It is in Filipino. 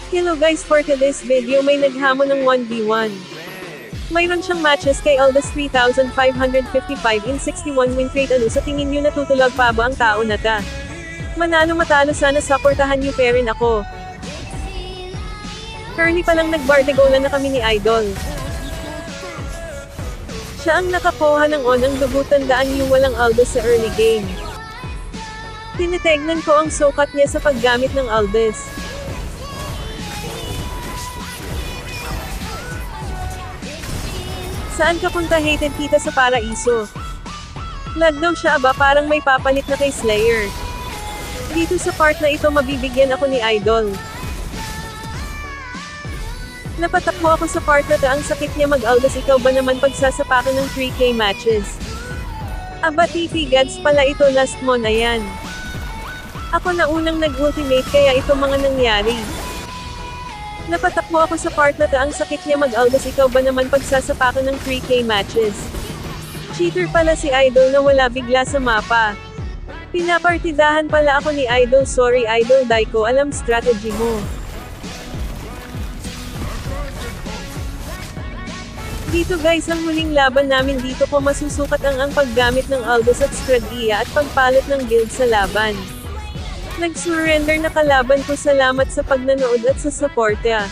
Hello guys, for today's video may naghamon ng 1v1. Mayroon siyang matches kay Aldous 3,555 in 61 win rate. Ano sa tingin nyo, natutulog pa ba ang tao na ta? Manalo matalo, sana supportahan nyo pa rin ako. Early pa lang nagbardegolan na kami ni Idol. Siya ang nakakuha ng onang dugo, tandaan nyo walang Aldous sa early game. Tinitegnan ko ang sukat niya sa paggamit ng Aldous. Saan ka punta, hated kita sa paraiso? Lag daw siya, aba parang may papalit na kay Slayer. Dito sa part na ito mabibigyan ako ni Idol. Napatakbo ako sa part na ang sakit niya mag-Aldous, ikaw ba naman pagsasapakan ng 3K matches? Aba TP gods pala ito, last mo na yan. Ako na unang nag-ultimate kaya ito mga nangyari. Napatakbo ako sa part na ang sakit niya mag-Aldous, ikaw ba naman pagsasapakan ng 3K matches? Cheater pala si Idol na wala bigla sa mapa. Pinapartidahan pala ako ni Idol, sorry Idol, di ko alam strategy mo. Dito guys ang huling laban namin, dito ko masusukat ang paggamit ng Aldous at strategiya at pagpalit ng build sa laban. Nag-surrender na kalaban ko, salamat sa pagnanood at sa suporta.